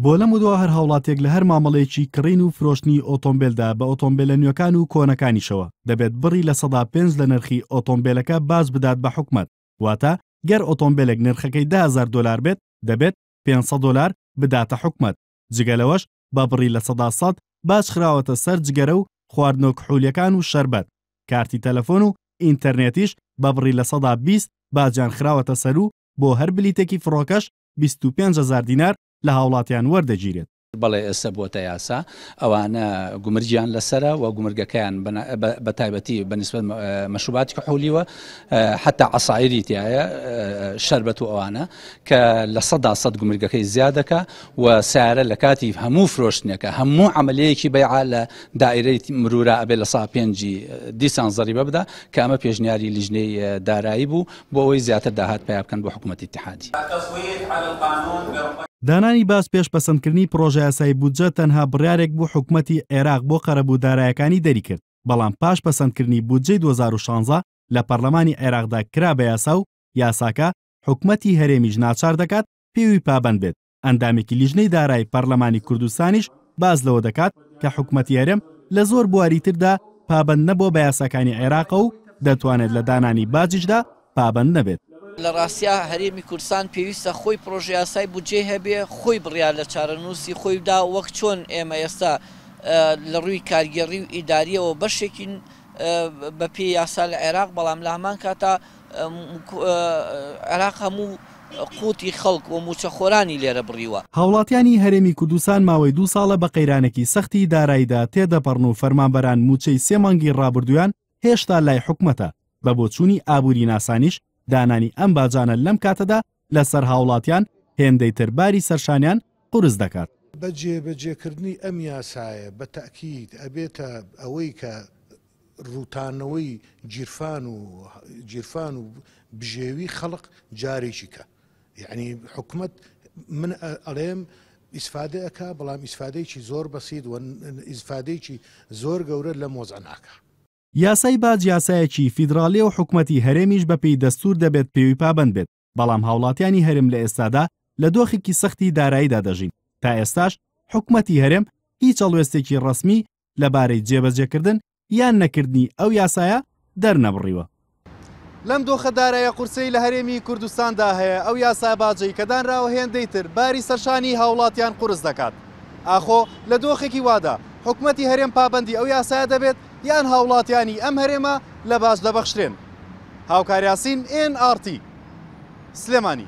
بۆ لەم و دووە هەر هاوڵاتێک لە هەر مامەڵەیەکی کڕین و فرۆشتنی ئۆتۆمبیلدا بە ئۆتۆمبیلە نوێکان و کۆنەکانیشەوە دەبێت بڕی لە 105 لە نرخی ئۆتۆمبیلەکە باز بدات بە حکومەت. واتە گەر ئۆتۆمبیلێک نرخەکەی $10,000 بێت دەبێت $500 بداتە حکومەت. جگەلەوەش با بڕی لە 100 باج خراوەتە سەر جگەرە و خواردنەوە کحولیەکان و شەربەت. کارتی تەلەفۆن و ئینتەرنێتیش بە بڕی لە 120 باجیان خراوەتە سەر و بۆ هەر بلیتێکی فڕۆکەش 25,000 دینار لە هاوڵاتیان وەردەگیرێت. بەڵێ ئێستا بۆتە یاسا ئەوانە گومرجیان لەسرە و گومرگەکەیان بە تایبەتی بەنسبەت مەشروباتی کحولیوە حتا عەسایری تایە شەربەت و ئەوانە کە لە 100 گومرگەکەی زیادەکە و سیارە لە کاتی هەموو فرۆشتنەکە هەموو عملیەیەکی بەیعا لە دائیرەی مرورە ئەبێ لە 105 دیسان زەریبە بدە کە ئەمە پێشنیاری لیژنەی دارایی بوو بۆ ئەوەی زیاتر داهات پیا بکەن بۆ حکوومەتی اتحادی. دانانی باس پێش پەسەندکردنی پرۆژە یاسای بودجە تەنها بڕیارێک بوو حکوومەتی عێراق بۆ قەرەبوو دارایەکانی دەری کرد، بەڵام پاش پەسەندکردنی بودجەی 2016 لە پەرلەمانی عێراقدا کرا بە یاسا و یاساکە حکوومەتی هەرێمیش ناچار دەکات پێوی پابەند بێت. ئەندامێکی لیژنەی دارایی پەرلەمانی کوردستانیش باز لەوە دەکات کە حکوومەتی هەرێم لە زۆر بواری تردا پابەند نەبووە بە یاساکانی عێراق و دەتوانێت لە دانانی باجیشدا پابەند نەبێت. لە ڕاستیا هەرێمی کوردستان پێویستە خۆی پرۆژە یاسای بودجێ هەبێ، خۆی بڕیار لە چارەنووسی خۆیدا وەک چۆن ئێمە ئێستا لە ڕووی کارگەڕی و ئیداریەوە بەشێکین بە پێی یاسا لە عێراق، بەڵام لە هەمان کاتا عێراق هەموو قوتی خەڵک و موچەخۆرانی لێرە بڕیوە. هاوڵاتیانی هەرێمی کوردستان ماوەی 2 ساڵە بە قەیرانێکی سەختی داراییدا تێدەپەڕن و فەرمانبەران موچەی 3 مانگی ڕابردویان هێشتا لای حکومەتە. بە بۆچوونی ئابووری ناسانیش دانانی ئەم باجانە لەم کاتەدا لەسەر هاوڵاتیان هێندەی ترباری سەرشانیان قورس دەکات. بەجێبەجێکردنی ئەم یاسایە بە تەکید ئەبێتە ئەوەی کە ڕووتانەوەی جیرفان و بژێوی خەڵق جارێکی کە، یعنی حکومەت من ئەڵێم ئیسفادە ئەکا، بەڵام ئیسفادەیەکی زۆر بەسیط و ئیسفادەیەکی زۆر گەورە لە مۆزە ناکە. یاسای باج یاسایەکی فیدراڵی و حکوومەتی هەرێمیش بەپێی دەستور دەبێت پێوی پابەند بێت، بەڵام هاوڵاتیانی هەرێم لە ئێستادا لە دۆخێکی سەختی داراییدا دەژین. تا ئێستاش حکوومەتی هەرێم هیچ هەڵوێستێکی ڕەسمی لەبارەی جێبەجێکردن یان نەکردنی ئەو یاسایە دەرنەبڕیوە. لەم دۆخە دارایە قورسەی لە هەرێمی کوردستاندا هەیە، ئەو یاسا باجەی کە دانراوە هێندەی تر باری سەرشانی هاوڵاتیان قورس دەکات. ئاخۆ لە دۆخێکی وادا حکوومەتی هەرێم پابەندی ئەو یاسایە دەبێت یان هاوڵاتیانی ئەم هەرێمە لە باش دەبەخشرێن. هاوکاریاسین NRT سلێمانی.